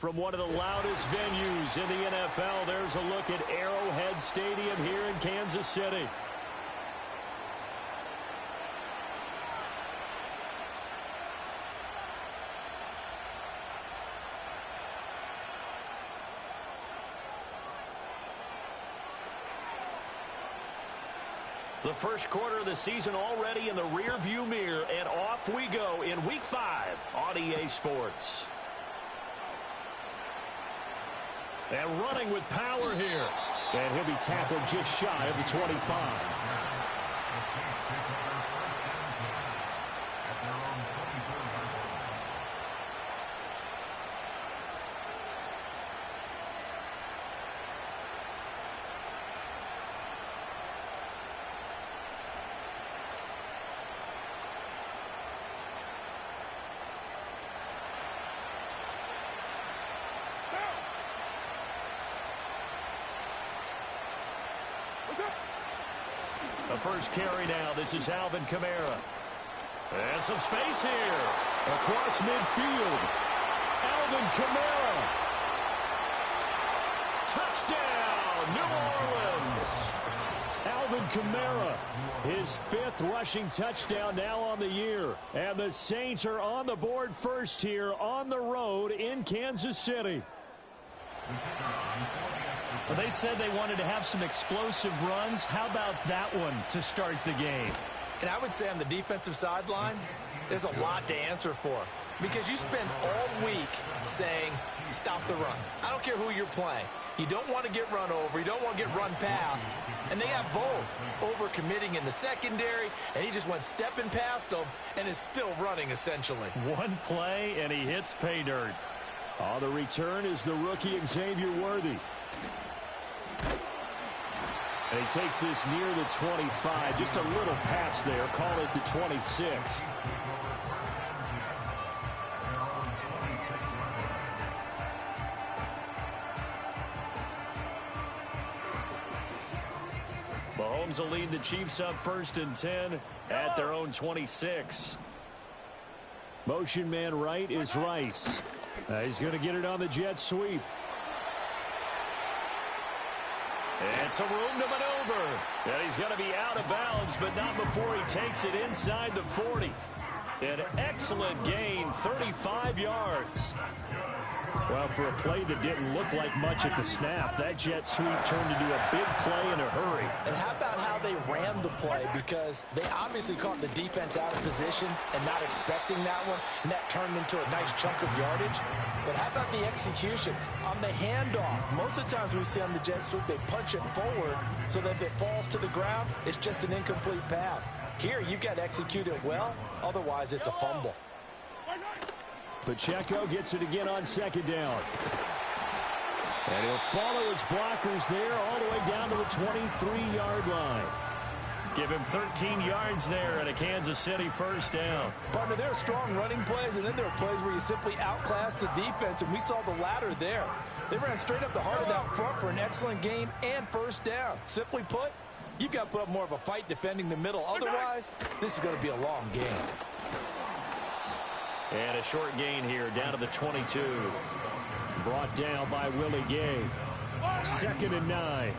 from one of the loudest venues in the NFL. There's a look at Arrowhead Stadium here in Kansas City. The first quarter of the season already in the rearview mirror, and off we go in Week 5 on EA Sports. And running with power here. And he'll be tackled just shy of the 25. The first carry now. This is Alvin Kamara. And some space here. Across midfield. Alvin Kamara. Touchdown, New Orleans. Alvin Kamara, his 5th rushing touchdown now on the year. And the Saints are on the board first here on the road in Kansas City. Well, they said they wanted to have some explosive runs. How about that one to start the game? And I would say on the defensive sideline, there's a lot to answer for. Because you spend all week saying, stop the run. I don't care who you're playing. You don't want to get run over. You don't want to get run past. And they have both. Over-committing in the secondary, and he just went stepping past them and is still running, essentially. One play, and he hits pay dirt. On the return is the rookie Xavier Worthy. And he takes this near the 25. Just a little pass there. Call it the 26. Mahomes will lead the Chiefs up 1st and 10 at their own 26. Motion man right is Rice. He's going to get it on the jet sweep. And some room to maneuver. And he's going to be out of bounds, but not before he takes it inside the 40. An excellent gain, 35 yards. Well, for a play that didn't look like much at the snap, that jet sweep turned into a big play in a hurry. And how about how they ran the play? Because they obviously caught the defense out of position and not expecting that one, and that turned into a nice chunk of yardage. But how about the execution? On the handoff, most of the times we see on the jet sweep, they punch it forward so that if it falls to the ground, it's just an incomplete pass. Here, you've got to execute it well, otherwise it's a fumble. Pacheco gets it again on 2nd down. And he'll follow his blockers there all the way down to the 23-yard line. Give him 13 yards there and a Kansas City 1st down. Partner, there are strong running plays, and then there are plays where you simply outclass the defense, and we saw the latter there. They ran straight up the heart of that front for an excellent gain and 1st down. Simply put, you've got to put up more of a fight defending the middle. Otherwise, this is going to be a long game. And a short gain here down to the 22. Brought down by Willie Gay. 2nd and 9.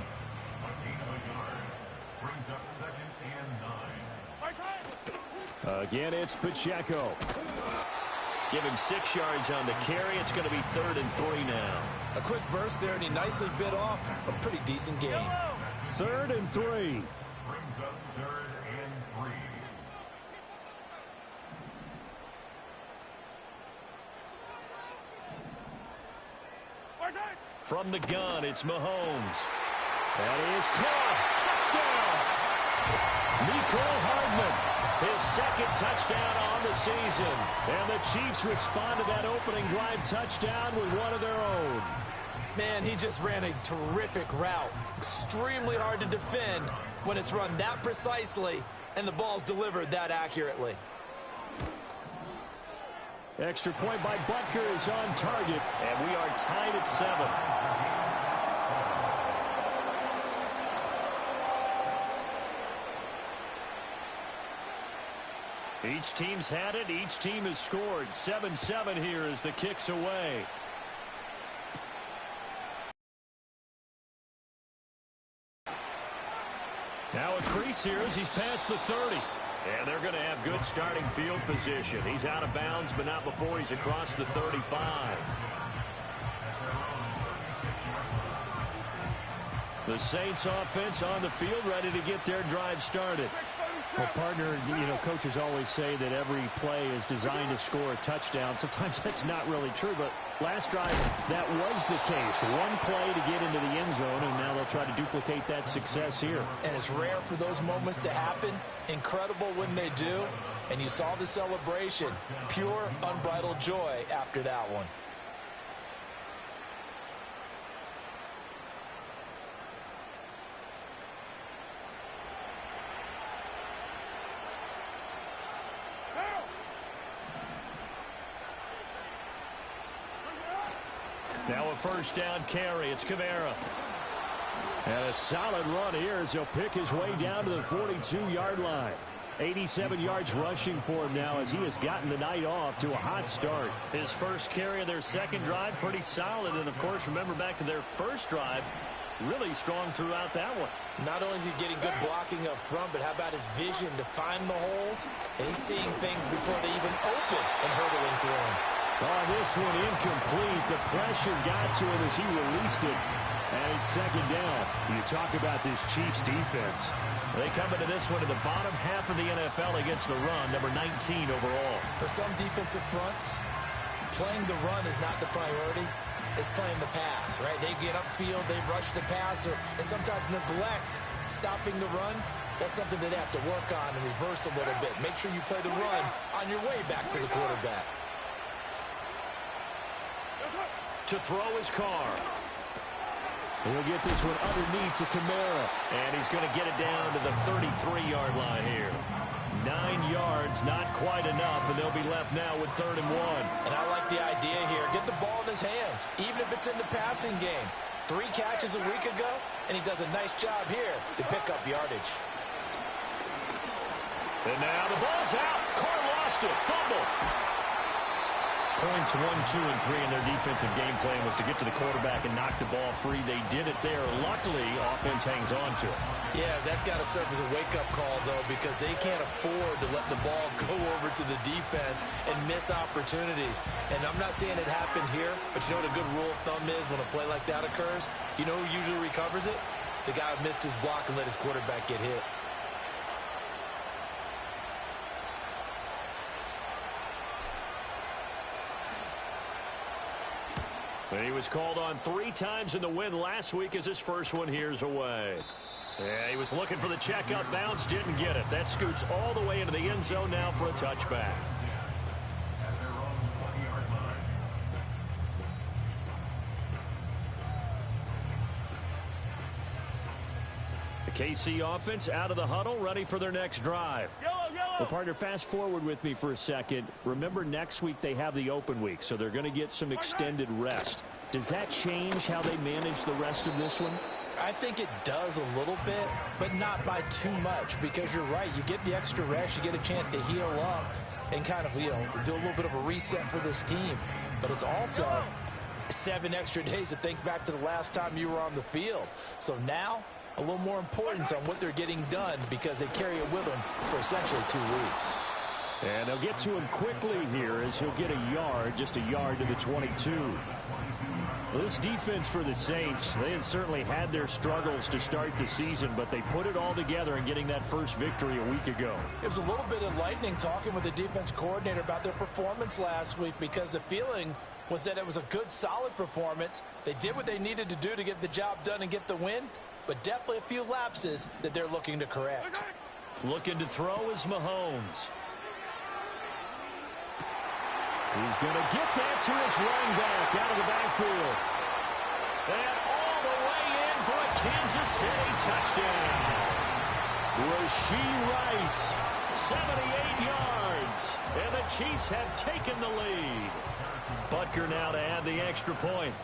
Again, it's Pacheco. Give him 6 yards on the carry. It's going to be 3rd and 3 now. A quick burst there, and he nicely bit off a pretty decent gain. 3rd and 3. From the gun, it's Mahomes. And he is caught. Touchdown! Mecole Hardman, his 2nd touchdown on the season. And the Chiefs respond to that opening drive touchdown with one of their own. Man, he just ran a terrific route. Extremely hard to defend when it's run that precisely and the ball's delivered that accurately. Extra point by Butker is on target, and we are tied at 7. Each team's had it. Each team has scored. 7-7 here as the kick's away. Now a crease here as he's past the 30. And they're going to have good starting field position. He's out of bounds, but not before he's across the 35. The Saints offense on the field, ready to get their drive started. Well, partner, coaches always say that every play is designed to score a touchdown. Sometimes that's not really true, but last drive, that was the case. One play to get into the end zone, and now they'll try to duplicate that success here. And it's rare for those moments to happen. Incredible when they do. And you saw the celebration. Pure, unbridled joy after that one. Now a first down carry. It's Kamara. And a solid run here as he'll pick his way down to the 42-yard line. 87 yards rushing for him now as he has gotten the night off to a hot start. His first carry of their second drive, pretty solid. And, of course, remember back to their first drive, really strong throughout that one. Not only is he getting good blocking up front, but how about his vision to find the holes? And he's seeing things before they even open and hurdling through them. Oh, this one incomplete. The pressure got to him as he released it. And it's second down. You talk about this Chiefs defense. They come into this one in the bottom half of the NFL against the run, number 19 overall. For some defensive fronts, playing the run is not the priority. It's playing the pass, right? They get upfield, they rush the passer, and sometimes neglect stopping the run. That's something that they have to work on and reverse a little bit. Make sure you play the run on your way back to the quarterback. To throw his car. He'll get this one underneath to Kamara. And he's going to get it down to the 33-yard line here. 9 yards, not quite enough, and they'll be left now with 3rd and 1. And I like the idea here. Get the ball in his hands, even if it's in the passing game. 3 catches a week ago, and he does a nice job here to pick up yardage. And now the ball's out. Carr lost it. Fumble. Points 1, 2, and 3 in their defensive game plan was to get to the quarterback and knock the ball free. They did it there. Luckily, offense hangs on to it. Yeah, that's got to serve as a wake-up call, though, because they can't afford to let the ball go over to the defense and miss opportunities. And I'm not saying it happened here, but you know what a good rule of thumb is when a play like that occurs? You know who usually recovers it? The guy who missed his block and let his quarterback get hit. And he was called on 3 times in the win last week as his first one here's away. Yeah, he was looking for the checkout bounce, didn't get it. That scoots all the way into the end zone now for a touchback. The KC offense out of the huddle, ready for their next drive. Well, partner, fast forward with me for a second. Remember, next week they have the open week, so they're going to get some extended rest. Does that change how they manage the rest of this one? I think it does a little bit, but not by too much, because you're right. You get the extra rest, you get a chance to heal up and kind of, do a little bit of a reset for this team. But it's also 7 extra days to think back to the last time you were on the field. So now, a little more importance on what they're getting done because they carry it with them for essentially 2 weeks. And they'll get to him quickly here as he'll get a yard, just a yard to the 22. Well, this defense for the Saints, they had certainly had their struggles to start the season, but they put it all together in getting that first victory a week ago. It was a little bit enlightening talking with the defense coordinator about their performance last week because the feeling was that it was a good, solid performance. They did what they needed to do to get the job done and get the win, but definitely a few lapses that they're looking to correct. Looking to throw is Mahomes. He's going to get that to his running back out of the backfield. And all the way in for a Kansas City touchdown. Rashee Rice. 78 yards. And the Chiefs have taken the lead. Butker now to add the extra point.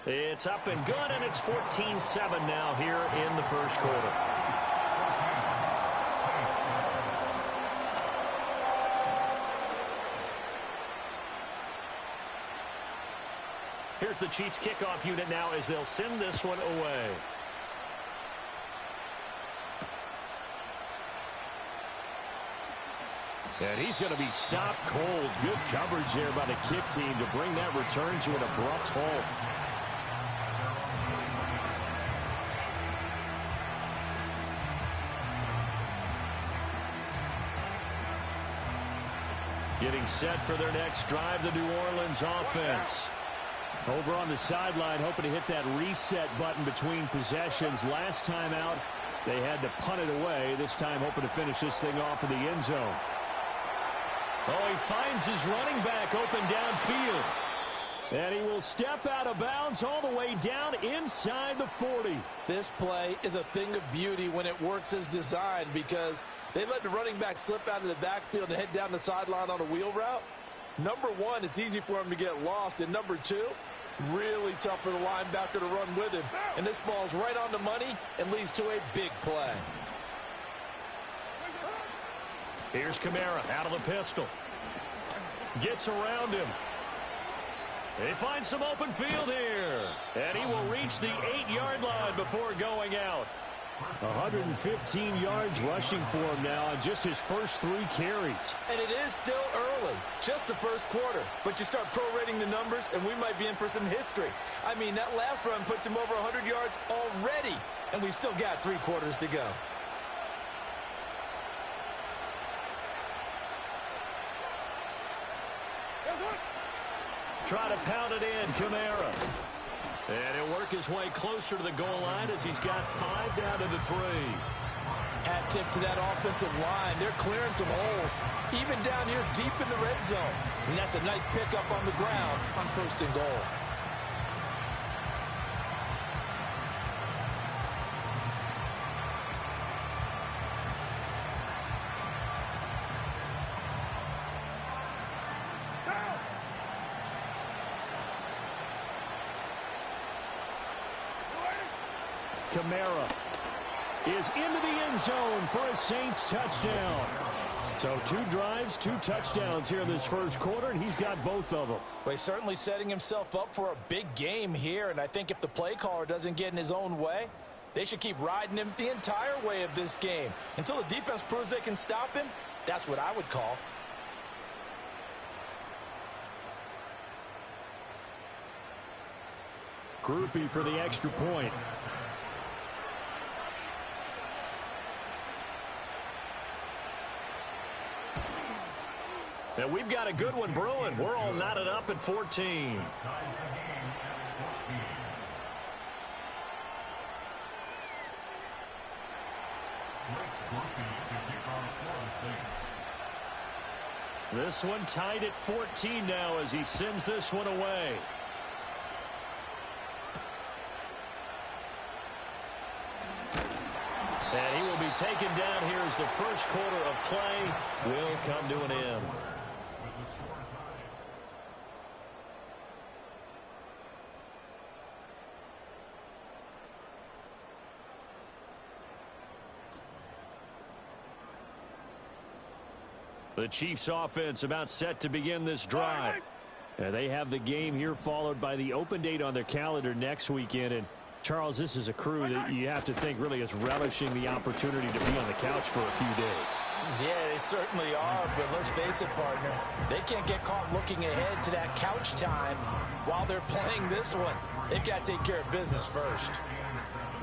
It's up and good, and it's 14-7 now here in the first quarter. Here's the Chiefs kickoff unit now as they'll send this one away. And he's going to be stopped cold. Good coverage there by the kick team to bring that return to an abrupt halt. Getting set for their next drive, the New Orleans offense. Over on the sideline, hoping to hit that reset button between possessions. Last time out, they had to punt it away. This time, hoping to finish this thing off in the end zone. Oh, he finds his running back open downfield. And he will step out of bounds all the way down inside the 40. This play is a thing of beauty when it works as designed because they let the running back slip out of the backfield and head down the sideline on a wheel route. Number one, it's easy for him to get lost. And number two, really tough for the linebacker to run with him. And this ball's right on the money and leads to a big play. Here's Kamara out of the pistol. Gets around him. They find some open field here. And he will reach the 8-yard line before going out. 115 yards rushing for him now on just his first 3 carries. And it is still early, just the first quarter. But you start prorating the numbers, and we might be in for some history. I mean, that last run puts him over 100 yards already, and we've still got 3 quarters to go. Try to pound it in, Kamara. And he'll work his way closer to the goal line as he's got 5 down to the 3. Hat tip to that offensive line. They're clearing some holes, even down here deep in the red zone. And that's a nice pickup on the ground on 1st and goal. Kamara is into the end zone for a Saints touchdown. So 2 drives, 2 touchdowns here in this first quarter, and he's got both of them. Well, he's certainly setting himself up for a big game here, and I think if the play caller doesn't get in his own way, they should keep riding him the entire way of this game. Until the defense proves they can stop him, that's what I would call. Groupie for the extra point. And we've got a good one brewing. We're all knotted up at 14. This one tied at 14 now as he sends this one away. And he will be taken down here as the first quarter of play will come to an end. The Chiefs offense about set to begin this drive. And they have the game here followed by the open date on their calendar next weekend. And Charles, this is a crew that you have to think really is relishing the opportunity to be on the couch for a few days. Yeah, they certainly are, but let's face it, partner. They can't get caught looking ahead to that couch time while they're playing this one. They've got to take care of business first.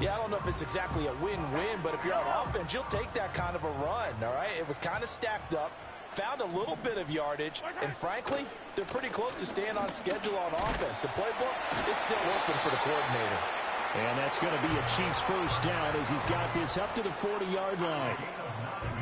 Yeah, I don't know if it's exactly a win-win, but if you're on offense, you'll take that kind of a run, all right? It was kind of stacked up. Found a little bit of yardage, and frankly, they're pretty close to staying on schedule on offense. The playbook is still open for the coordinator. And that's going to be a Chiefs first down as he's got this up to the 40-yard line.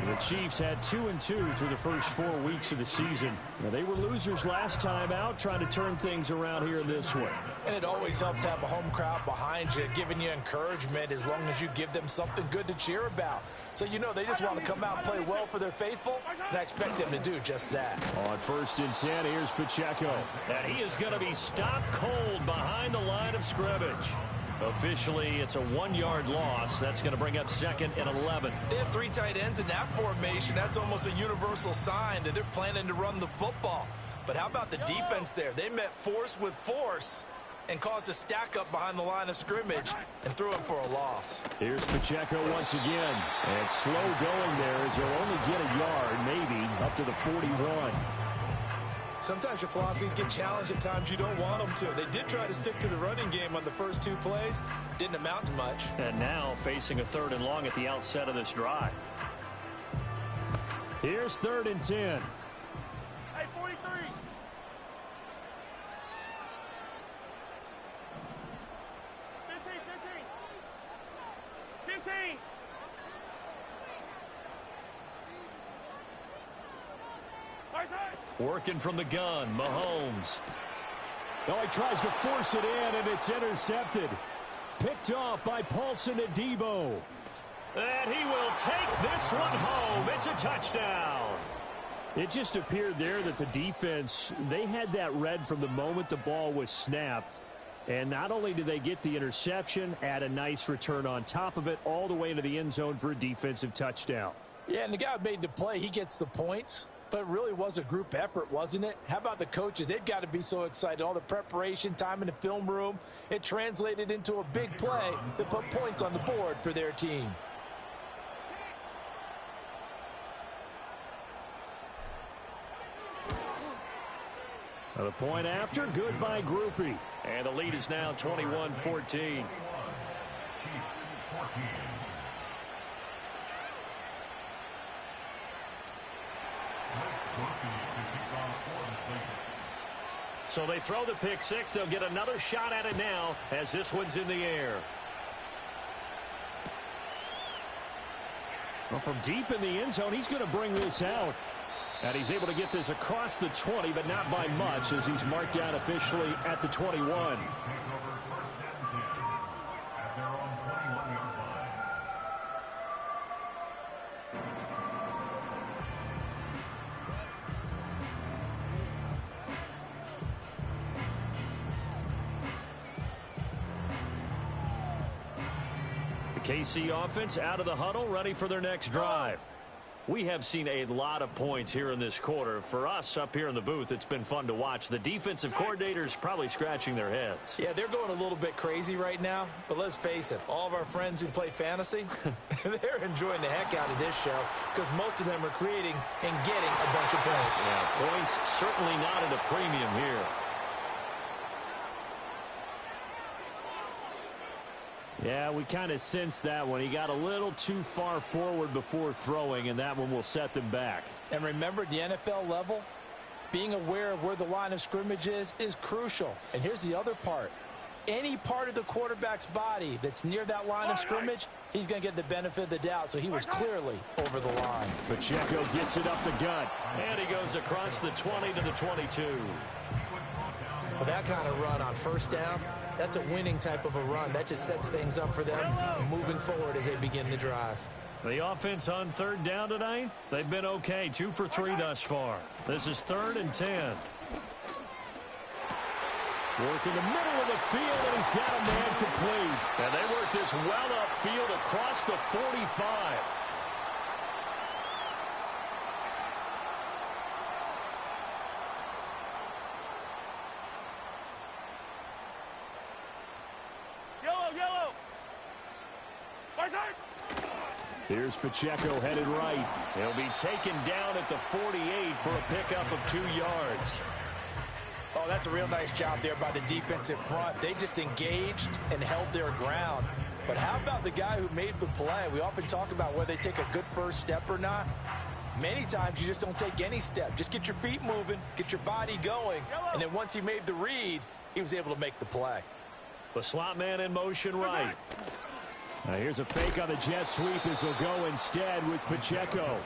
The Chiefs had 2-2 through the first 4 weeks of the season. Now, they were losers last time out, trying to turn things around here in this one. And it always helps to have a home crowd behind you, giving you encouragement as long as you give them something good to cheer about. So you know they just want to come out and play well for their faithful, and I expect them to do just that. On 1st and 10, here's Pacheco. And he is going to be stopped cold behind the line of scrimmage. Officially, it's a 1-yard loss. That's going to bring up 2nd and 11. They have 3 tight ends in that formation. That's almost a universal sign that they're planning to run the football. But how about the defense there? They met force with force. and caused a stack up behind the line of scrimmage and threw him for a loss. Here's Pacheco once again. And slow going there as he'll only get a yard, maybe, up to the 41. Sometimes your philosophies get challenged at times you don't want them to. They did try to stick to the running game on the first 2 plays. Didn't amount to much. And now facing a 3rd and long at the outset of this drive. Here's 3rd and 10. Hey, 43. 15. Working from the gun, Mahomes. Oh, he tries to force it in, and it's intercepted. Picked off by Paulson Adebo. And he will take this one home. It's a touchdown. It just appeared there that the defense, they had that read from the moment the ball was snapped. And not only did they get the interception, add a nice return on top of it, all the way into the end zone for a defensive touchdown. Yeah, and the guy who made the play, he gets the points. But it really was a group effort, wasn't it? How about the coaches? They've got to be so excited. All the preparation, time in the film room, it translated into a big play that put points on the board for their team. The point after, good by Groupie. And the lead is now 21-14. So they throw the pick six. They'll get another shot at it now as this one's in the air. Well, from deep in the end zone, he's going to bring this out. And he's able to get this across the 20, but not by much as he's marked down officially at the 21. KC offense out of the huddle, ready for their next drive. We have seen a lot of points here in this quarter. For us up here in the booth, it's been fun to watch. The defensive coordinators probably scratching their heads. Yeah, they're going a little bit crazy right now. But let's face it, all of our friends who play fantasy, they're enjoying the heck out of this show because most of them are creating and getting a bunch of points. Yeah, points certainly not at a premium here. Yeah, we kind of sensed that one. He got a little too far forward before throwing, and that one will set them back. And remember, the NFL level, being aware of where the line of scrimmage is crucial. And here's the other part. Any part of the quarterback's body that's near that line of scrimmage, he's going to get the benefit of the doubt. So he was clearly over the line. Pacheco gets it up the gut. And he goes across the 20 to the 22. Well, that kind of run on first down, that's a winning type of a run. That just sets things up for them moving forward as they begin the drive. The offense on third down tonight, they've been okay. 2 for 3 thus far. This is 3rd and 10. Work in the middle of the field, and he's got a man complete. And they work this well upfield across the 45. Here's Pacheco headed right. He'll be taken down at the 48 for a pickup of 2 yards. Oh, that's a real nice job there by the defensive front. They just engaged and held their ground. But how about the guy who made the play? We often talk about whether they take a good first step or not. Many times you just don't take any step. Just get your feet moving, get your body going. And then once he made the read, he was able to make the play. The slot man in motion right. Now here's a fake on the jet sweep as he'll go instead with Pacheco.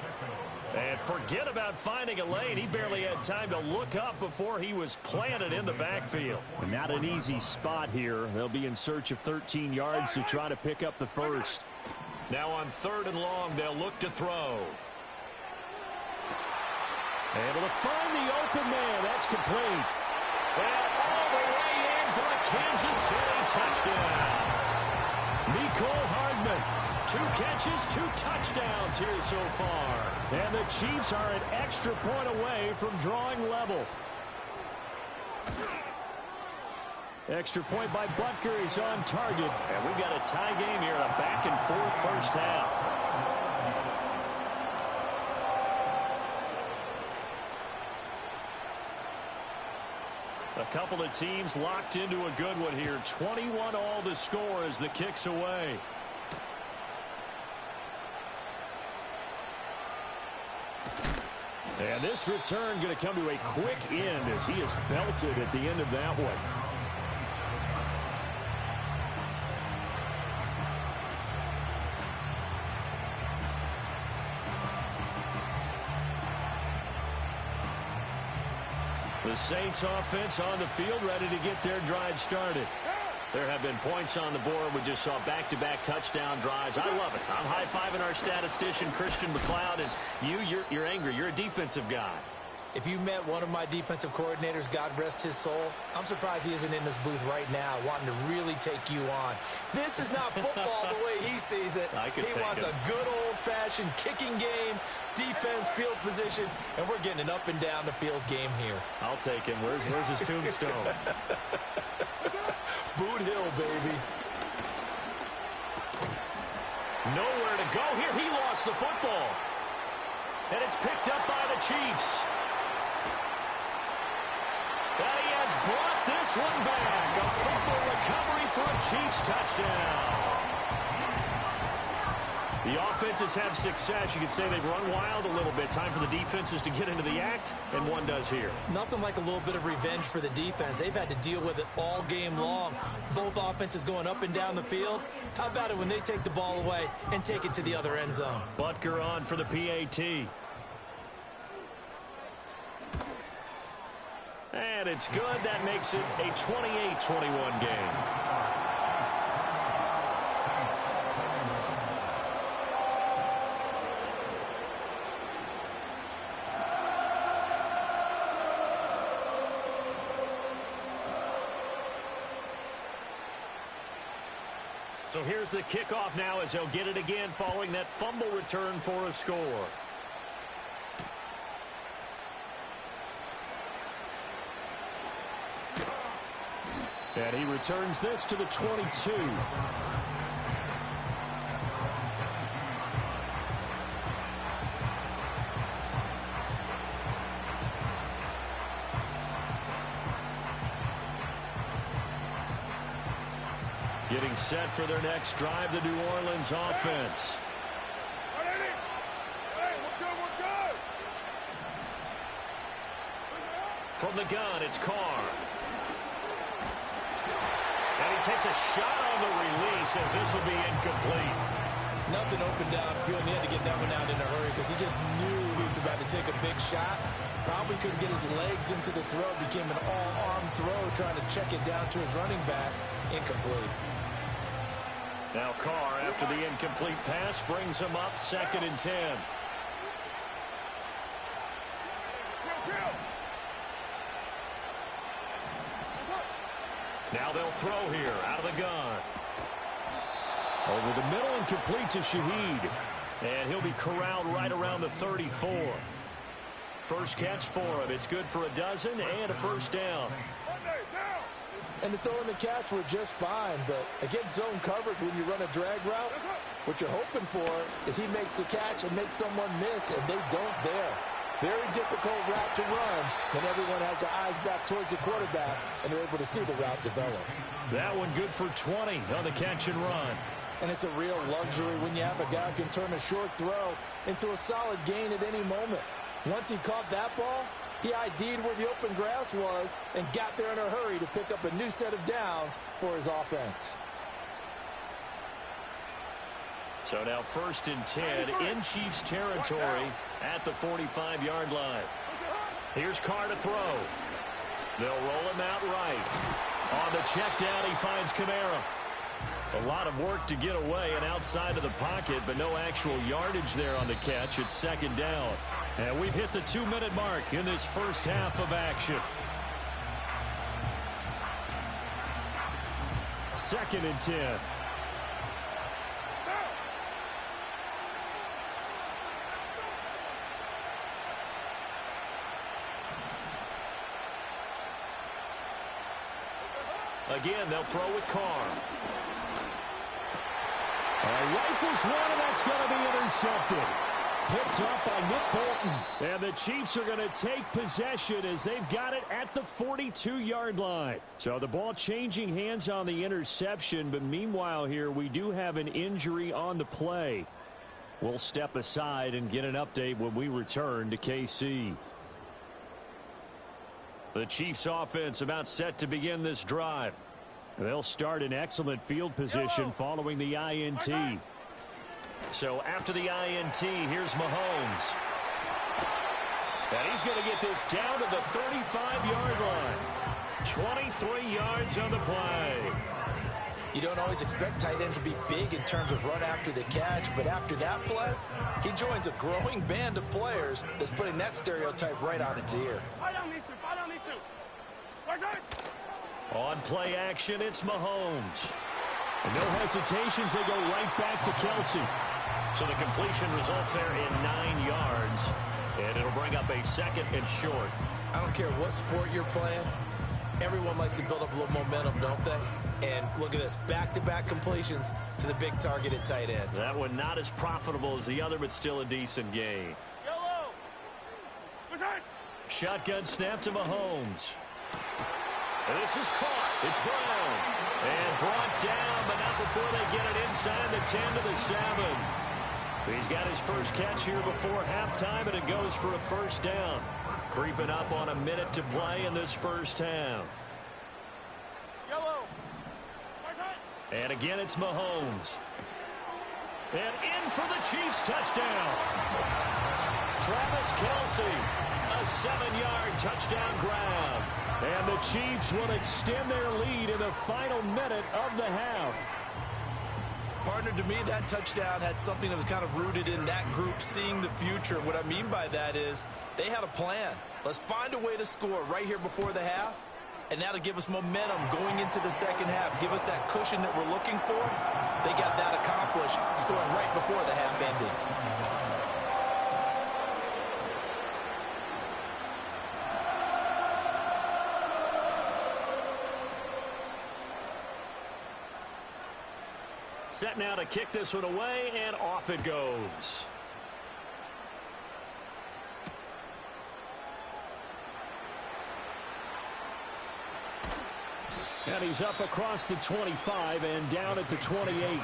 And forget about finding a lane. He barely had time to look up before he was planted in the backfield. And not an easy spot here. They'll be in search of 13 yards to try to pick up the first. Now on 3rd and long, they'll look to throw. Able to find the open man. That's complete. And all the way in for a Kansas City touchdown. Mecole Hardman, 2 catches, 2 touchdowns here so far. And the Chiefs are an extra point away from drawing level. Extra point by Butker is on target. And we've got a tie game here, a back-and-forth first half. A couple of teams locked into a good one here. 21 all the score as the kick's away. And this return going to come to a quick end as he is belted at the end of that one. The Saints offense on the field, ready to get their drive started. There have been points on the board. We just saw back-to-back touchdown drives. I love it. I'm high-fiving our statistician, Christian McLeod, and you're angry. You're a defensive guy. If you met one of my defensive coordinators, God rest his soul, I'm surprised he isn't in this booth right now wanting to really take you on. This is not football the way he sees it. He wants a good old-fashioned kicking game, defense, field position, and we're getting an up-and-down-the-field game here. I'll take him. Where's his tombstone? Boot Hill, baby. Nowhere to go here. He lost the football. And it's picked up by the Chiefs. And he has brought this one back. A fumble recovery for a Chiefs touchdown. The offenses have success. You could say they've run wild a little bit. Time for the defenses to get into the act, and one does here. Nothing like a little bit of revenge for the defense. They've had to deal with it all game long. Both offenses going up and down the field. How about it when they take the ball away and take it to the other end zone? Butker on for the PAT. And it's good. That makes it a 28-21 game. So here's the kickoff now as they'll get it again following that fumble return for a score. And he returns this to the 22. Getting set for their next drive, the New Orleans offense. From the gun, it's Carr. And he takes a shot on the release as this will be incomplete. Nothing open downfield, and he had to get that one out in a hurry because he just knew he was about to take a big shot. Probably couldn't get his legs into the throw. Became an all-arm throw trying to check it down to his running back. Incomplete. Now Carr, after the incomplete pass, brings him up 2nd and 10. Now they'll throw here out of the gun. Over the middle and complete to Shaheed. And he'll be corralled right around the 34. First catch for him. It's good for a dozen and a first down. And the throw and the catch were just fine, but against zone coverage when you run a drag route, what you're hoping for is he makes the catch and makes someone miss, and they don't there. Very difficult route to run when everyone has their eyes back towards the quarterback and they're able to see the route develop. That one good for 20 on the catch and run. And it's a real luxury when you have a guy who can turn a short throw into a solid gain at any moment. Once he caught that ball, he ID'd where the open grass was and got there in a hurry to pick up a new set of downs for his offense. So now 1st and 10 in Chiefs territory at the 45-yard line. Here's Carr to throw. They'll roll him out right. On the check down, he finds Kamara. A lot of work to get away and outside of the pocket, but no actual yardage there on the catch. It's 2nd down. And we've hit the 2-minute mark in this first half of action. 2nd and 10. Again, they'll throw with Carr. Rifles one, and that's going to be intercepted. Picked up by Nick Bolton. And the Chiefs are going to take possession as they've got it at the 42-yard line. So the ball changing hands on the interception, but meanwhile here we do have an injury on the play. We'll step aside and get an update when we return to KC. The Chiefs offense about set to begin this drive. They'll start in excellent field position following the INT. So after the INT, here's Mahomes. And he's going to get this down to the 35-yard line. 23 yards on the play. You don't always expect tight ends to be big in terms of run after the catch, but after that play, he joins a growing band of players that's putting that stereotype right on its ear. On play action, it's Mahomes. And no hesitations, they go right back to Kelsey. So the completion results there in 9 yards, and it'll bring up a second and short. I don't care what sport you're playing. Everyone likes to build up a little momentum, don't they? And look at this, back-to-back completions to the big target at tight end. That one not as profitable as the other, but still a decent gain. Shotgun snap to Mahomes. And this is caught. It's Brown. And brought down, but not before they get it inside the 10 to the 7. He's got his first catch here before halftime, and it goes for a first down. Creeping up on a minute to play in this first half. And again, it's Mahomes. And in for the Chiefs touchdown. Travis Kelce, a 7-yard touchdown grab. And the Chiefs will extend their lead in the final minute of the half. Partner, to me, that touchdown had something that was kind of rooted in that group seeing the future. What I mean by that is they had a plan. Let's find a way to score right here before the half, and that'll give us momentum going into the second half. Give us that cushion that we're looking for. They got that accomplished, scoring right before the half ended. Set now to kick this one away, and off it goes. And he's up across the 25 and down at the 28.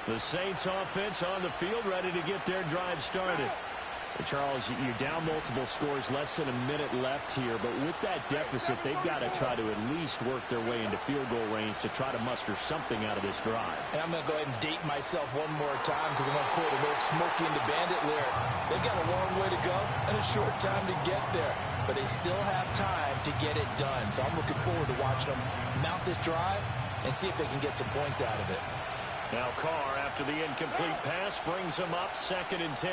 The Saints offense on the field, ready to get their drive started. Charles, you're down multiple scores, less than a minute left here, but with that deficit, they've got to try to at least work their way into field goal range to try to muster something out of this drive. And I'm going to go ahead and date myself one more time because I'm going to quote an old Smokey and the Bandit lyric. They've got a long way to go and a short time to get there, but they still have time to get it done. So I'm looking forward to watching them mount this drive and see if they can get some points out of it. Now Carr, after the incomplete pass, brings him up 2nd and 10.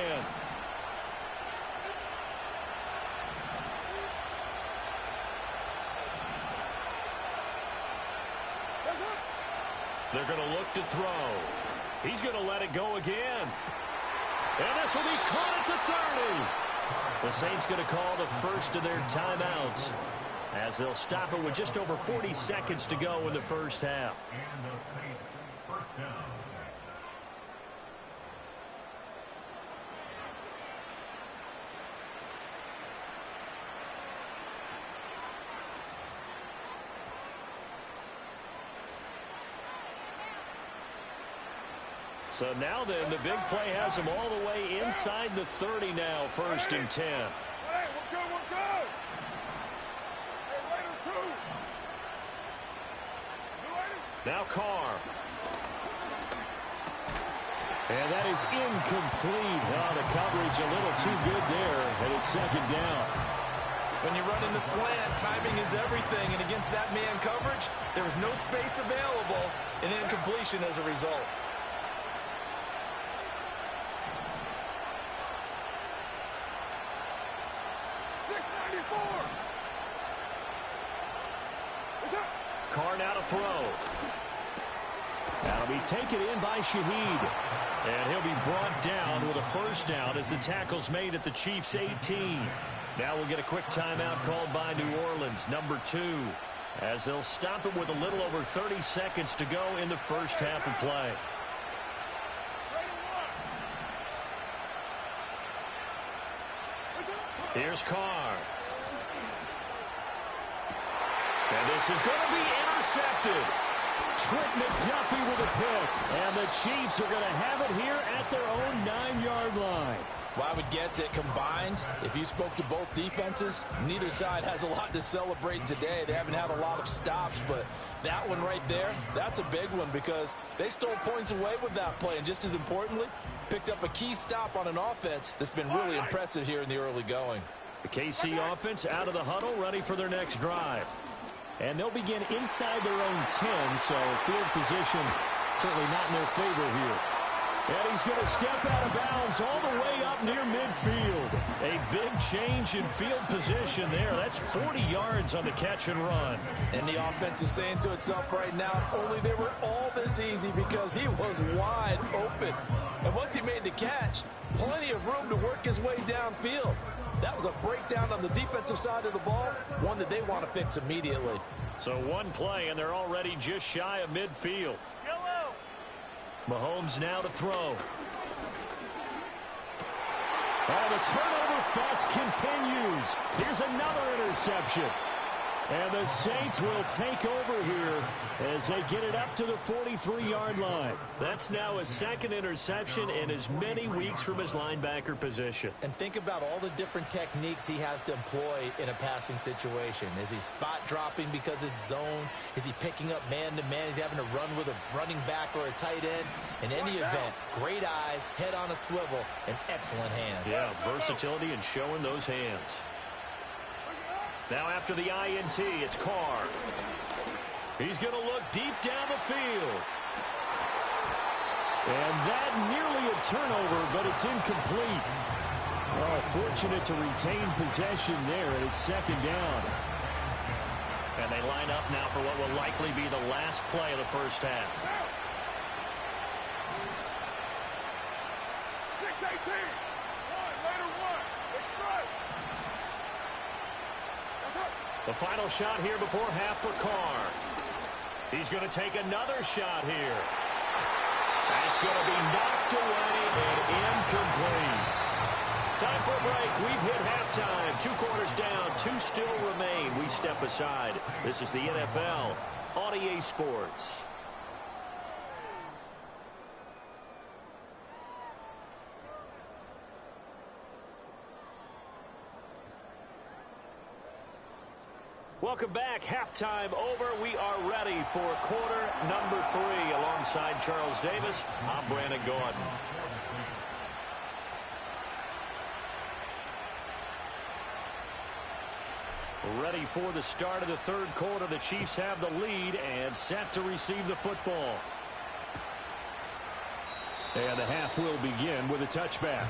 They're going to look to throw. He's going to let it go again. And this will be caught at the 30. The Saints going to call the first of their timeouts as they'll stop it with just over 40 seconds to go in the first half. So now then, the big play has him all the way inside the 30 now, 1st and 10. Hey, we're good, we're good. Hey, Raiders 2. Now Carr. And that is incomplete. Oh, the coverage a little too good there, and it's 2nd down. When you run into slant, timing is everything, and against that man coverage, there was no space available, and incompletion as a result. Carr now to throw. That'll They'll be taken in by Shaheed. And he'll be brought down with a first down as the tackle's made at the Chiefs' 18. Now we'll get a quick timeout called by New Orleans, number 2, as they'll stop it with a little over 30 seconds to go in the first half of play. Here's Carr. And this is going to be intercepted. Trent McDuffie with a pick. And the Chiefs are going to have it here at their own 9-yard line. Well, I would guess that combined, if you spoke to both defenses, neither side has a lot to celebrate today. They haven't had a lot of stops, but that one right there, that's a big one because they stole points away with that play. And just as importantly, picked up a key stop on an offense that's been really impressive here in the early going. The KC offense out of the huddle, ready for their next drive. And they'll begin inside their own 10, so field position certainly not in their favor here. And he's going to step out of bounds all the way up near midfield. A big change in field position there. That's 40 yards on the catch and run. And the offense is saying to itself right now, only they were all this easy because he was wide open. And once he made the catch, plenty of room to work his way downfield. That was a breakdown on the defensive side of the ball, one that they want to fix immediately. So one play, and they're already just shy of midfield. Mahomes now to throw. Oh, the turnover fest continues. Here's another interception. And the Saints will take over here as they get it up to the 43-yard line. That's now his second interception in as many weeks from his linebacker position. And think about all the different techniques he has to employ in a passing situation. Is he spot dropping because it's zone? Is he picking up man-to-man? Is he having to run with a running back or a tight end? In any event, great eyes, head on a swivel, and excellent hands. Yeah, versatility and showing those hands. Now after the INT, it's Carr. He's going to look deep down the field. And that nearly a turnover, but it's incomplete. Oh, fortunate to retain possession there, and it's second down. And they line up now for what will likely be the last play of the first half. 6-18. Later one. Express. The final shot here before half for Carr. He's going to take another shot here. That's going to be knocked away and incomplete. Time for a break. We've hit halftime. 2 quarters down. 2 still remain. We step aside. This is the NFL on EA Sports. Welcome back. Halftime over. We are ready for quarter number 3. Alongside Charles Davis, I'm Brandon Gordon. Ready for the start of the third quarter. The Chiefs have the lead and set to receive the football. And the half will begin with a touchback.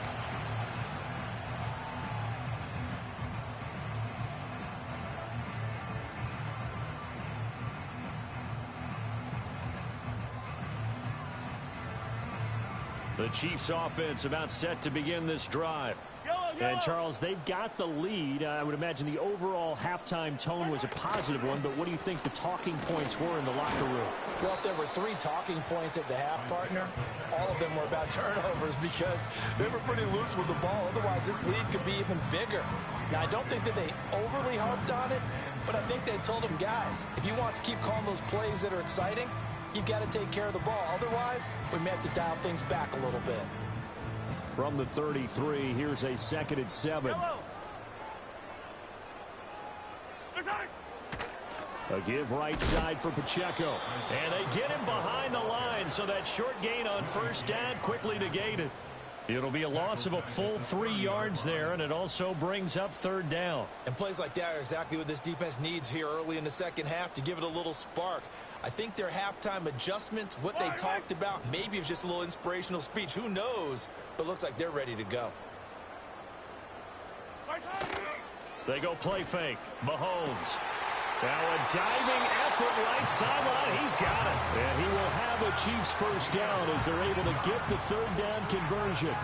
The Chiefs offense about set to begin this drive. And, Charles, they've got the lead. I would imagine the overall halftime tone was a positive one, but what do you think the talking points were in the locker room? Well, if there were 3 talking points at the half, partner, all of them were about turnovers because they were pretty loose with the ball. Otherwise, this lead could be even bigger. Now, I don't think that they overly harped on it, but I think they told them, guys, if you want to keep calling those plays that are exciting, you've got to take care of the ball. Otherwise, we may have to dial things back a little bit. From the 33, here's a 2nd and 7. A give right side for Pacheco. And they get him behind the line, so that short gain on first down quickly negated. It'll be a loss of a full 3 yards there, and it also brings up third down. And plays like that are exactly what this defense needs here early in the second half to give it a little spark. I think their halftime adjustments, what they talked about, maybe it was just a little inspirational speech. Who knows? But looks like they're ready to go. They go play fake. Mahomes. Now a diving effort right sideline. He's got it. And he will have it Chiefs first down as they're able to get the third down conversion.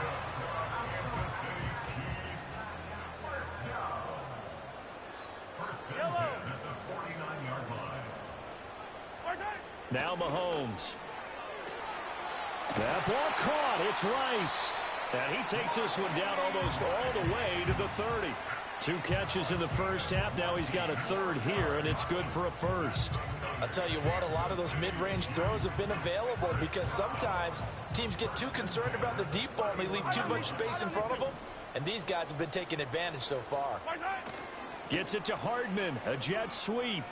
Now Mahomes. That ball caught. It's Rice. And he takes this one down almost all the way to the 30. 2 catches in the first half. Now he's got a third here, and it's good for a first. I'll tell you what, a lot of those mid-range throws have been available because sometimes teams get too concerned about the deep ball and they leave too much space in front of them. And these guys have been taking advantage so far. Gets it to Hardman. A jet sweep.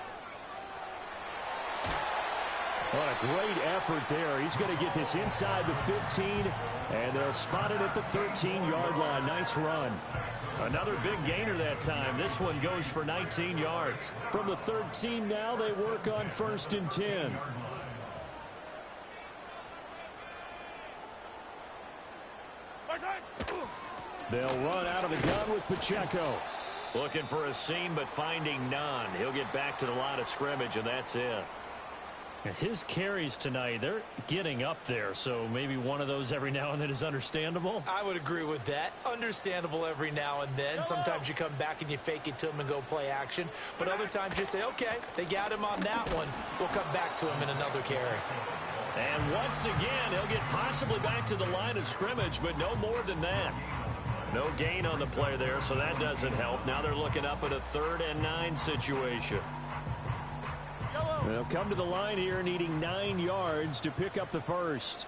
What a great effort there. He's going to get this inside the 15, and they'll spot it at the 13-yard line. Nice run. Another big gainer that time. This one goes for 19 yards. From the 13 now, they work on 1st and 10. They'll run out of the gun with Pacheco. Looking for a seam, but finding none. He'll get back to the line of scrimmage, and that's it. His carries tonight, they're getting up there, so maybe one of those every now and then is understandable. I would agree with that. Understandable every now and then. Sometimes you come back and you fake it to him and go play action. But other times you say, okay, they got him on that one. We'll come back to him in another carry. And once again, he'll get possibly back to the line of scrimmage, but no more than that. No gain on the play there, so that doesn't help. Now they're looking up at a 3rd and 9 situation. They'll come to the line here needing 9 yards to pick up the first.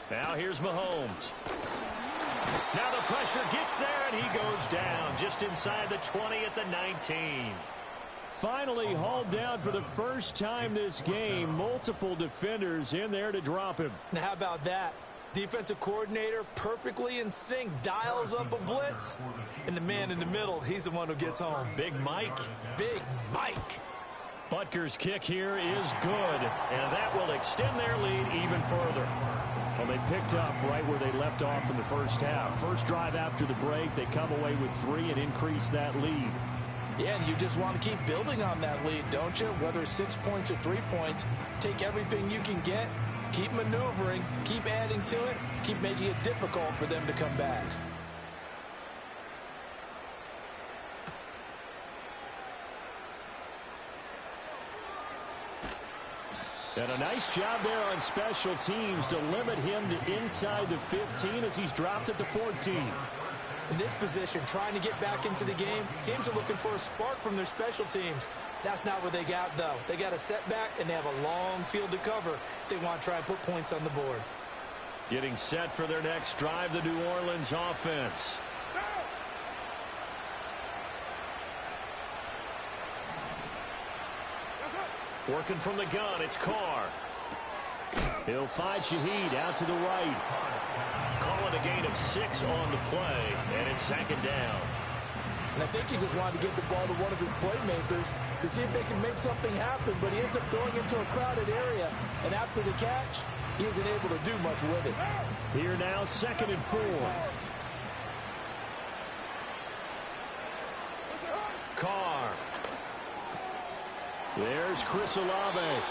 Now here's Mahomes. Now the pressure gets there, and he goes down just inside the 20 at the 19. Finally hauled down for the first time this game. Multiple defenders in there to drop him. Now how about that? Defensive coordinator perfectly in sync, dials up a blitz, and the man in the middle, he's the one who gets home. Big Mike. Big Mike. Butker's kick here is good, and that will extend their lead even further. Well, they picked up right where they left off in the first half. First drive after the break, they come away with 3 and increase that lead. Yeah, and you just want to keep building on that lead, don't you? Whether it's 6 points or 3 points, take everything you can get. Keep maneuvering, keep adding to it, keep making it difficult for them to come back. And a nice job there on special teams to limit him to inside the 15 as he's dropped at the 14. In this position, trying to get back into the game, teams are looking for a spark from their special teams. That's not what they got, though. They got a setback, and they have a long field to cover if they want to try and put points on the board. Getting set for their next drive, the New Orleans offense. Working from the gun, it's Carr. He'll find Shaheed out to the right. Calling a gain of 6 on the play, and it's 2nd down. And I think he just wanted to get the ball to one of his playmakers to see if they can make something happen, but he ends up throwing into a crowded area, and after the catch, he isn't able to do much with it. Here now, 2nd and 4. Carr. There's Chris Olave.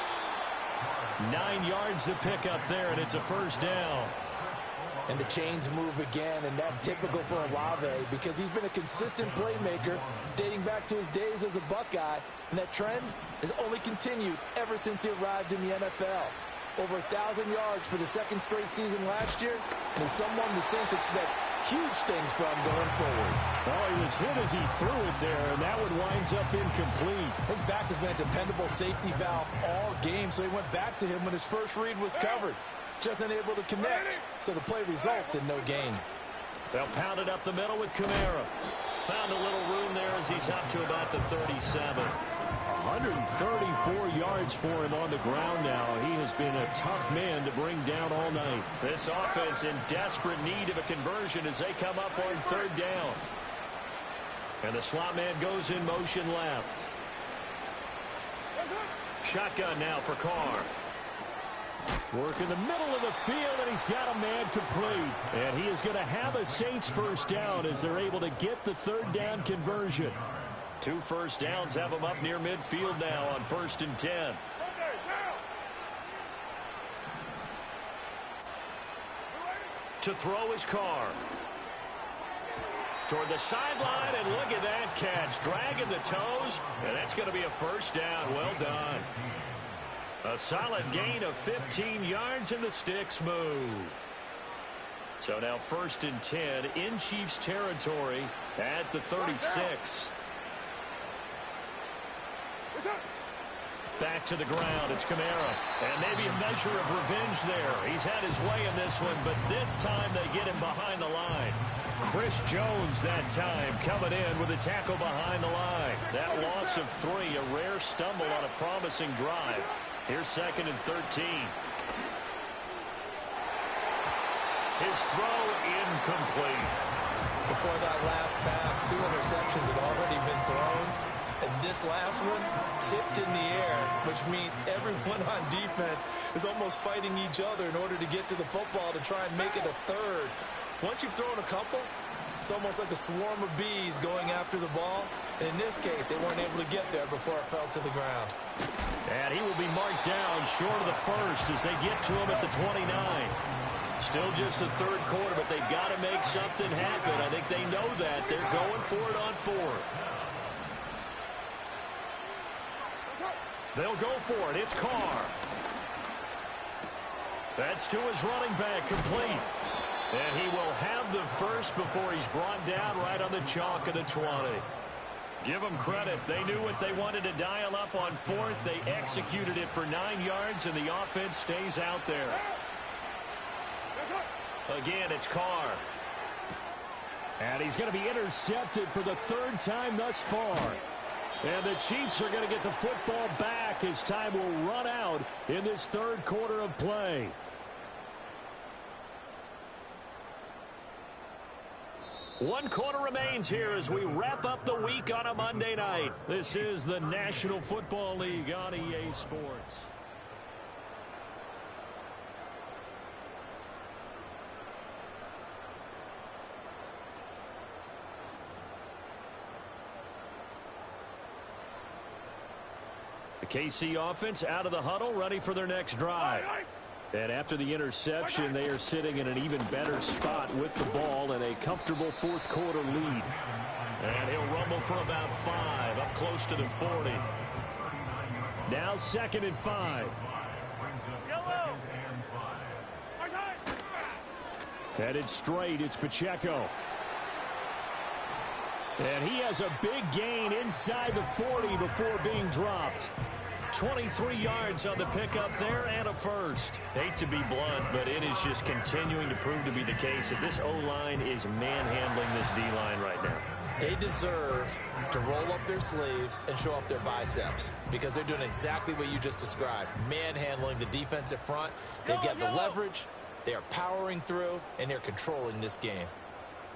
9 yards to pick up there, and it's a first down. And the chains move again, and that's typical for Olave because he's been a consistent playmaker dating back to his days as a Buckeye, and that trend has only continued ever since he arrived in the NFL. Over 1,000 yards for the 2nd straight season last year, and he's someone the Saints expect huge things from going forward. Well, he was hit as he threw it there, and that one winds up incomplete. His back has been a dependable safety valve all game, so he went back to him when his first read was covered. Just unable to connect, so the play results in no gain. They'll pound it up the middle with Kamara. Found a little room there as he's up to about the 37. 134 yards for him on the ground now. He has been a tough man to bring down all night. This offense in desperate need of a conversion as they come up on 3rd down. And the slot man goes in motion left. Shotgun now for Carr. Work in the middle of the field, and he's got a man complete. And he is going to have a Saints first down as they're able to get the 3rd down conversion. 2 first downs have them up near midfield now on 1st and 10. To throw his Carr. Toward the sideline, and look at that catch. Dragging the toes, and that's going to be a first down. Well done. A solid gain of 15 yards, and the sticks move. So now 1st and 10 in Chiefs territory at the 36. Back to the ground. It's Kamara. And maybe a measure of revenge there. He's had his way in this one, but this time they get him behind the line. Chris Jones that time coming in with a tackle behind the line. That loss of 3, a rare stumble on a promising drive. Here's 2nd and 13. His throw incomplete. Before that last pass, 2 interceptions had already been thrown. And this last one tipped in the air, which means everyone on defense is almost fighting each other in order to get to the football to try and make it a third. Once you've thrown a couple, it's almost like a swarm of bees going after the ball. And in this case, they weren't able to get there before it fell to the ground. And he will be marked down short of the first as they get to him at the 29. Still just the 3rd quarter, but they've got to make something happen. I think they know that. They're going for it on 4th. They'll go for it. It's Carr. That's to his running back, complete. And he will have the first before he's brought down right on the chalk of the 20. Give them credit. They knew what they wanted to dial up on 4th. They executed it for 9 yards, and the offense stays out there. Again, it's Carr. And he's going to be intercepted for the 3rd time thus far. And the Chiefs are going to get the football back as time will run out in this 3rd quarter of play. One quarter remains here as we wrap up the week on a Monday night. This is the National Football League on EA Sports. The KC offense out of the huddle, ready for their next drive. And after the interception, they are sitting in an even better spot with the ball and a comfortable 4th quarter lead. And he'll rumble for about 5, up close to the 40. Now 2nd and 5. Headed straight, it's Pacheco. And he has a big gain inside the 40 before being dropped. 23 yards on the pickup there and a first. Hate to be blunt, but it is just continuing to prove to be the case that this O-line is manhandling this D-line right now. They deserve to roll up their sleeves and show up their biceps because they're doing exactly what you just described, manhandling the defensive front. They've got the leverage, they're powering through, and they're controlling this game.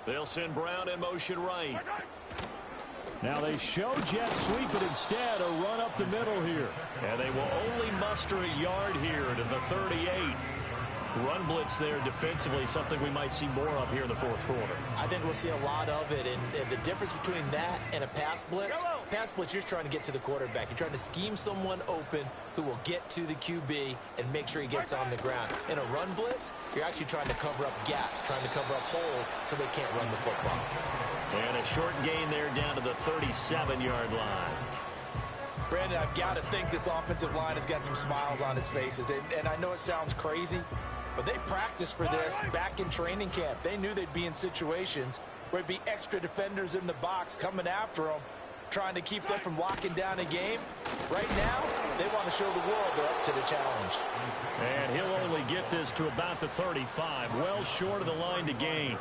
They'll send Brown in motion right. Now they show jet sweep, but instead a run up the middle here. And they will only muster a yard here to the 38. Run blitz there defensively, something we might see more of here in the 4th quarter. I think we'll see a lot of it, and the difference between that and a pass blitz, you're trying to get to the quarterback. You're trying to scheme someone open who will get to the QB and make sure he gets on the ground. In a run blitz, you're actually trying to cover up gaps, trying to cover up holes so they can't run the football. And a short gain there down to the 37-yard line. Brandon, I've got to think this offensive line has got some smiles on its faces, and I know it sounds crazy, but they practiced for this back in training camp. They knew they'd be in situations where it'd be extra defenders in the box coming after them, trying to keep them from locking down a game. Right now, they want to show the world they're up to the challenge. And he'll only get this to about the 35, well short of the line to gain.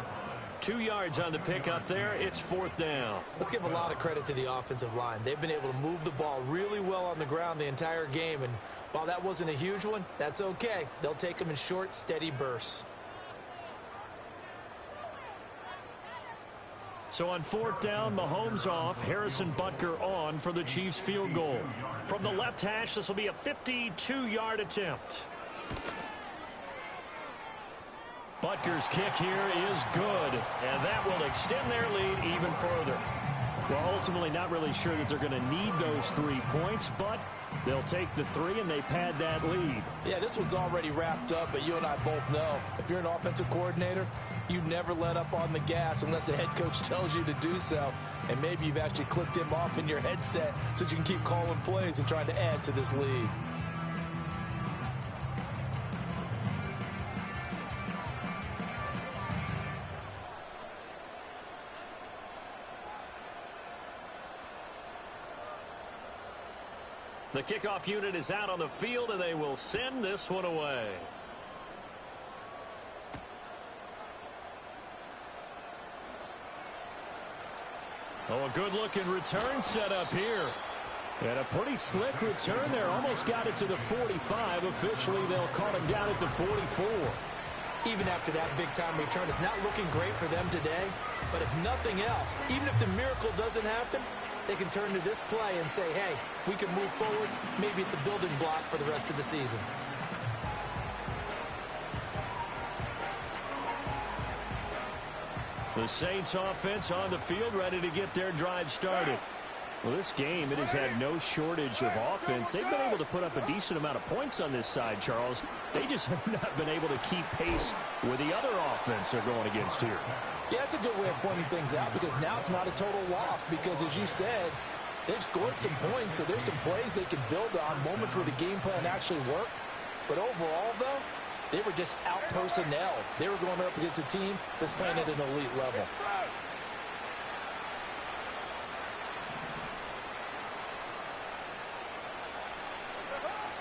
2 yards on the pickup there. It's 4th down. Let's give a lot of credit to the offensive line. They've been able to move the ball really well on the ground the entire game, and while that wasn't a huge one, that's okay. They'll take them in short, steady bursts. So on 4th down, Mahomes off, Harrison Butker on for the Chiefs field goal. From the left hash, this will be a 52-yard attempt. Butker's kick here is good, and that will extend their lead even further. Well, ultimately not really sure that they're going to need those 3 points, but they'll take the 3 and they pad that lead. Yeah, this one's already wrapped up, but you and I both know if you're an offensive coordinator, you never let up on the gas unless the head coach tells you to do so. And maybe you've actually clicked him off in your headset so you can keep calling plays and trying to add to this lead. The kickoff unit is out on the field, and they will send this one away. Oh, a good-looking return set up here. And a pretty slick return there. Almost got it to the 45. Officially, they'll call him down at the 44. Even after that big-time return, it's not looking great for them today. But if nothing else, even if the miracle doesn't happen, they can turn to this play and say, hey, we can move forward. Maybe it's a building block for the rest of the season. The Saints offense on the field, ready to get their drive started. Well, this game, it has had no shortage of offense. They've been able to put up a decent amount of points on this side, Charles. They just have not been able to keep pace with the other offense they're going against here. Yeah, that's a good way of pointing things out because now it's not a total loss because, as you said, they've scored some points, so there's some plays they can build on, moments where the game plan actually worked. But overall, though, they were just out-personnel. They were going up against a team that's playing at an elite level.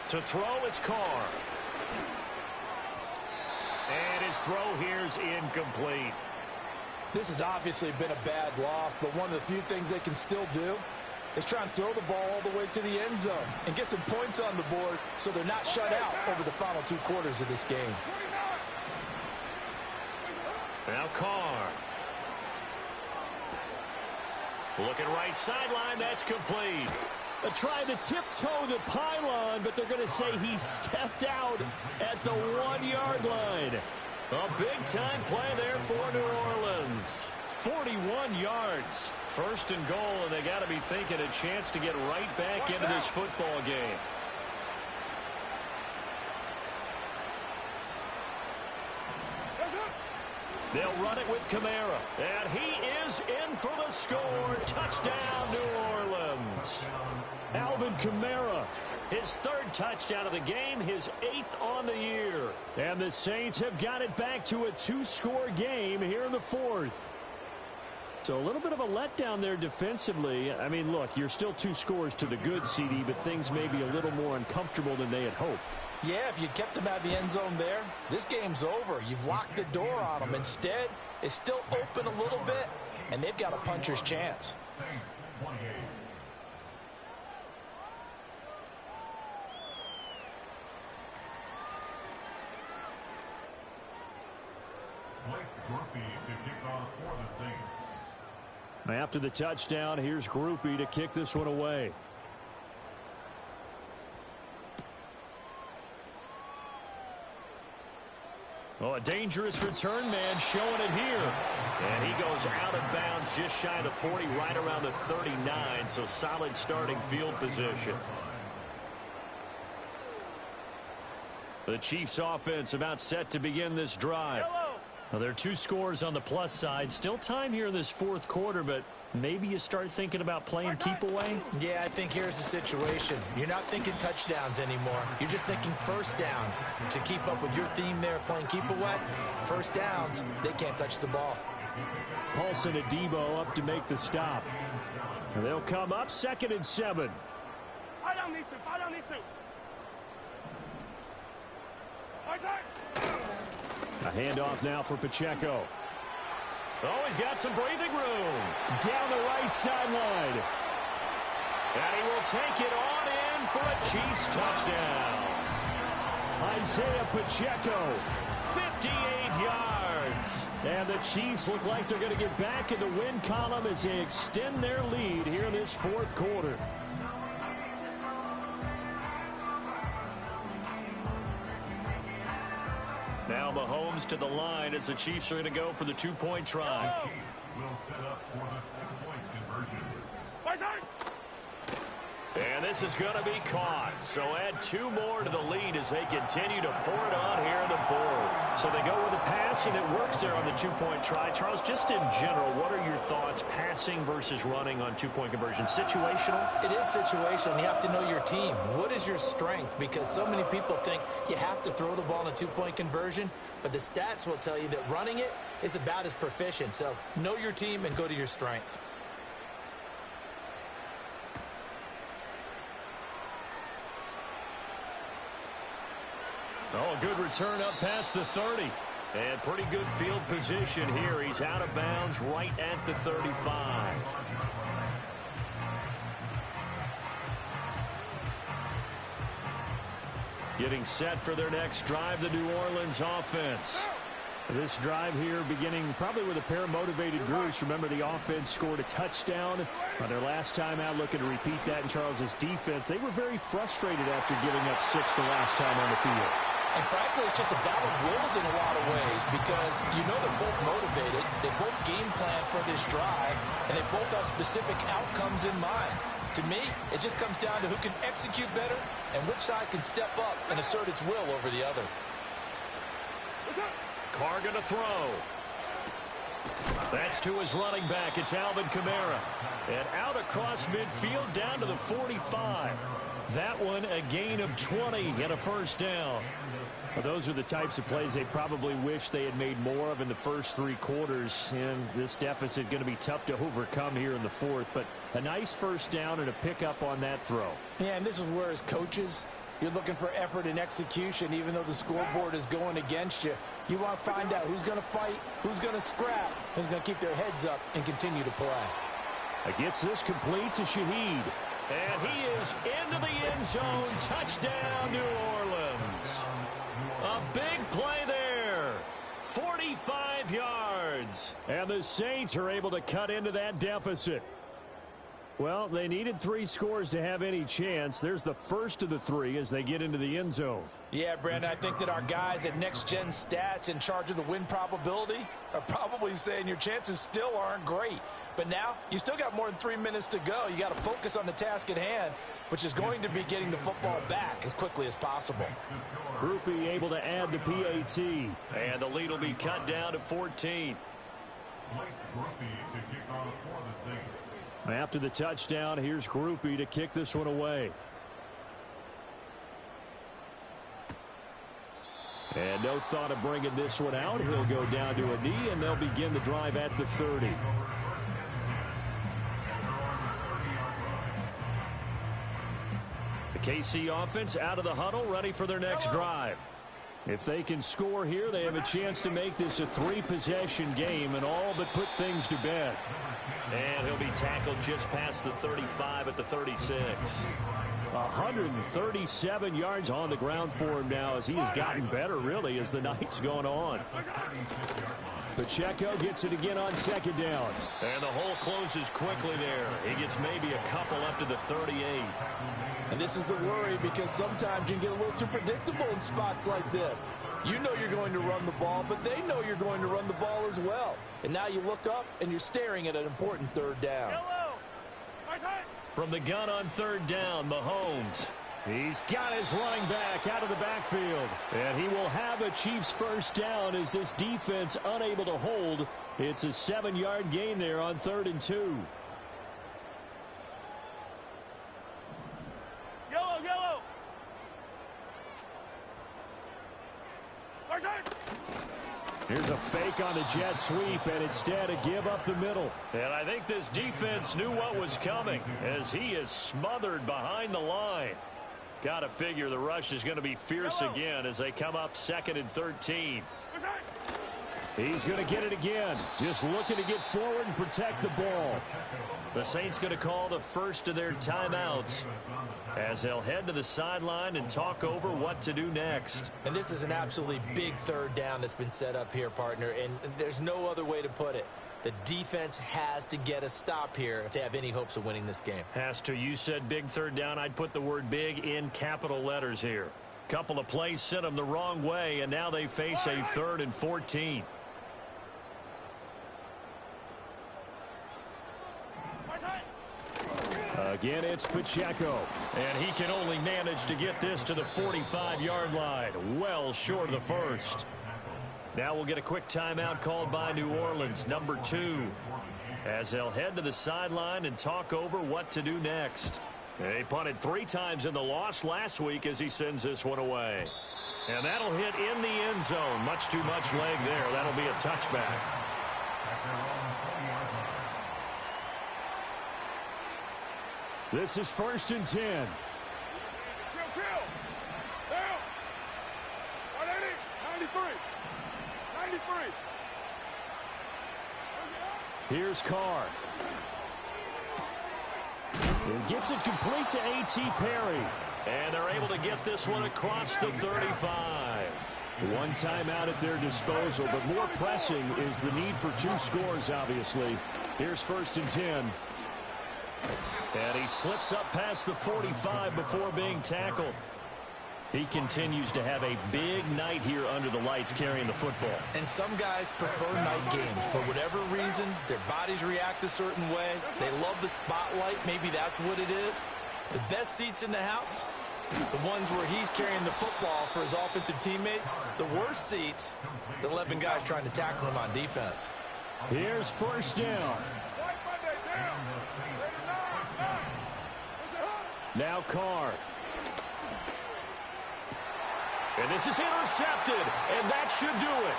To throw, it's Carr. And his throw here's incomplete. This has obviously been a bad loss, but one of the few things they can still do is try and throw the ball all the way to the end zone and get some points on the board so they're not shut out over the final 2 quarters of this game. Now Carr. Looking right sideline, that's complete. Trying to tiptoe the pylon, but they're going to say he stepped out at the 1-yard line. A big-time play there for New Orleans. 41 yards. First and goal, and they got to be thinking a chance to get right back into this football game. They'll run it with Kamara. And he is in for the score. Touchdown, New Orleans. Alvin Kamara. His 3rd touchdown of the game, his 8th on the year. And the Saints have got it back to a 2-score game here in the 4th. So a little bit of a letdown there defensively. I mean, look, you're still 2 scores to the good, CD, but things may be a little more uncomfortable than they had hoped. Yeah, if you kept them out of the end zone there, this game's over. You've locked the door on them. Instead, it's still open a little bit, and they've got a puncher's chance. After the touchdown, here's Grupe to kick this one away. Oh, a dangerous return man showing it here. And he goes out of bounds just shy of the 40, right around the 39, so solid starting field position. The Chiefs offense about set to begin this drive. Well, there are 2 scores on the plus side. Still time here in this 4th quarter, but maybe you start thinking about playing keep away? Yeah, I think here's the situation. You're not thinking touchdowns anymore. You're just thinking first downs. To keep up with your theme there, playing keep away, first downs, they can't touch the ball. Paulson Adebo up to make the stop. And they'll come up 2nd and 7. I don't need to. A handoff now for Pacheco. Oh, he's got some breathing room. Down the right sideline. And he will take it on in for a Chiefs touchdown. Isaiah Pacheco. 58 yards. And the Chiefs look like they're going to get back in the win column as they extend their lead here in this 4th quarter. Now Mahomes to the line as the Chiefs are going to go for the 2-point try. Will set up for the 2-point conversion. this is going to be caught. So add 2 more to the lead as they continue to pour it on here in the 4th. So they go with a pass, and it works there on the 2-point try. Charles, just in general, what are your thoughts passing versus running on 2-point conversion? Situational? It is situational. You have to know your team. What is your strength? Because so many people think you have to throw the ball in a 2-point conversion, but the stats will tell you that running it is about as proficient. So know your team and go to your strength. Oh, good return up past the 30. And pretty good field position here. He's out of bounds right at the 35. Getting set for their next drive, the New Orleans offense. This drive here beginning probably with a pair of motivated groups. Remember, the offense scored a touchdown on their last time out, looking to repeat that in Charles's defense. They were very frustrated after giving up 6 the last time on the field. And frankly, it's just a battle of wills in a lot of ways because you know they're both motivated. They both game plan for this drive, and they both have specific outcomes in mind. To me, it just comes down to who can execute better and which side can step up and assert its will over the other. Carr going to throw. That's to his running back. It's Alvin Kamara. And out across midfield down to the 45. That one a gain of 20 and a first down. Well, those are the types of plays they probably wish they had made more of in the first 3 quarters. And this deficit going to be tough to overcome here in the 4th. But a nice first down and a pickup on that throw. Yeah, and this is where as coaches, you're looking for effort and execution. Even though the scoreboard is going against you, you want to find out who's going to fight, who's going to scrap, who's going to keep their heads up and continue to play. Gets this complete to Shaheed. And he is into the end zone. Touchdown, New Orleans. A big play there. 45 yards. And the Saints are able to cut into that deficit. Well, they needed 3 scores to have any chance. There's the first of the 3 as they get into the end zone. Yeah, Brandon, I think that our guys at Next Gen Stats in charge of the win probability are probably saying your chances still aren't great. But now you still got more than 3 minutes to go. You got to focus on the task at hand, which is going to be getting the football back as quickly as possible. Groupie able to add the PAT. And the lead will be cut down to 14. After the touchdown, here's Groupie to kick this one away. And no thought of bringing this one out. He'll go down to a knee, and they'll begin the drive at the 30. The KC offense out of the huddle, ready for their next drive. If they can score here, they have a chance to make this a 3-possession game and all but put things to bed. And he'll be tackled just past the 35 at the 36. 137 yards on the ground for him now as he has gotten better, really, as the night's gone on. Pacheco gets it again on 2nd down. And the hole closes quickly there. He gets maybe a couple up to the 38. And this is the worry because sometimes you can get a little too predictable in spots like this. You know you're going to run the ball, but they know you're going to run the ball as well. And now you look up and you're staring at an important 3rd down. From the gun on 3rd down, Mahomes. He's got his running back out of the backfield. And he will have a Chiefs first down as this defense unable to hold. It's a 7-yard gain there on 3rd and 2. Yellow. Here's a fake on the jet sweep, and instead a give up the middle. And I think this defense knew what was coming as he is smothered behind the line. Got to figure the rush is going to be fierce again as they come up 2nd and 13. He's going to get it again. Just looking to get forward and protect the ball. The Saints going to call the first of their timeouts as they'll head to the sideline and talk over what to do next. And this is an absolutely big 3rd down that's been set up here, partner, and there's no other way to put it. The defense has to get a stop here if they have any hopes of winning this game. Has to. You said big 3rd down. I'd put the word big in capital letters here. Couple of plays sent them the wrong way, and now they face a 3rd and 14. Again, it's Pacheco. And he can only manage to get this to the 45-yard line. Well short of the first. Now we'll get a quick timeout called by New Orleans, number 2. As they'll head to the sideline and talk over what to do next. He punted 3 times in the loss last week as he sends this one away. And that'll hit in the end zone. Much too much leg there. That'll be a touchback. This is 1st and 10. Kill. Down. 180. 93. 93. Here's Carr. He gets it complete to A.T. Perry. And they're able to get this one across the 35. One timeout at their disposal, but more pressing is the need for 2 scores, obviously. Here's 1st and 10. And he slips up past the 45 before being tackled. He continues to have a big night here under the lights carrying the football. And some guys prefer night games. For whatever reason, their bodies react a certain way. They love the spotlight. Maybe that's what it is. The best seats in the house, the ones where he's carrying the football for his offensive teammates. The worst seats, the 11 guys trying to tackle him on defense. Here's 1st down. Now Carr. And this is intercepted, and that should do it.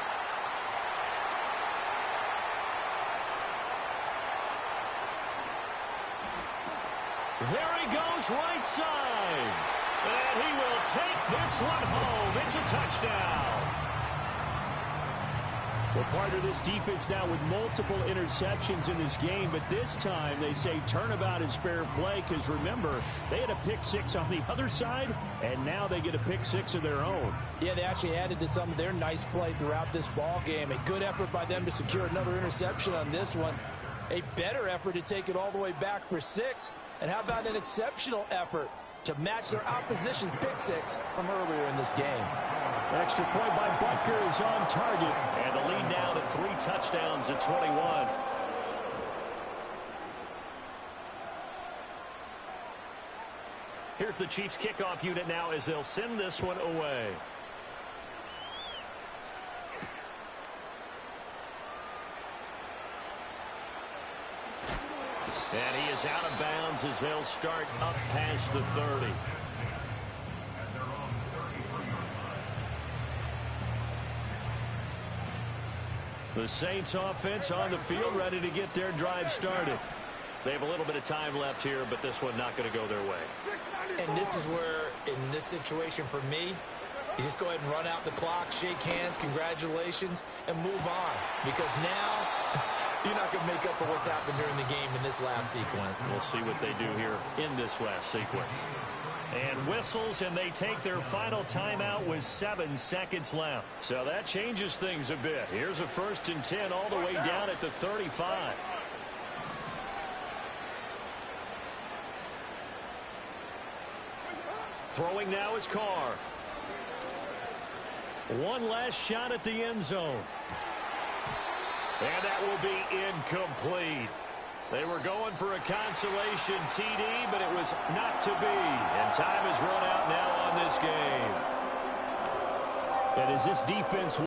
There he goes, right side. And he will take this one home. It's a touchdown. Well, part of this defense now with multiple interceptions in this game, but this time they say turnabout is fair play because, remember, they had a pick-6 on the other side, and now they get a pick-6 of their own. Yeah, they actually added to some of their nice play throughout this ball game. A good effort by them to secure another interception on this one. A better effort to take it all the way back for 6. And how about an exceptional effort to match their opposition's pick-6 from earlier in this game? Extra point by Butker is on target. And the lead now to 3 touchdowns at 21. Here's the Chiefs kickoff unit now as they'll send this one away. And he is out of bounds as they'll start up past the 30. The Saints offense on the field ready to get their drive started. They have a little bit of time left here, but this one not going to go their way. And this is where, in this situation for me, you just go ahead and run out the clock, shake hands, congratulations, and move on. Because now you're not going to make up for what's happened during the game in this last sequence. We'll see what they do here in this last sequence. And whistles, and they take their final timeout with 7 seconds left. So that changes things a bit. Here's a 1st and 10 all the way down at the 35. Throwing now is Carr. One last shot at the end zone. And that will be incomplete. They were going for a consolation TD, but it was not to be. And time has run out now on this game. And as this defense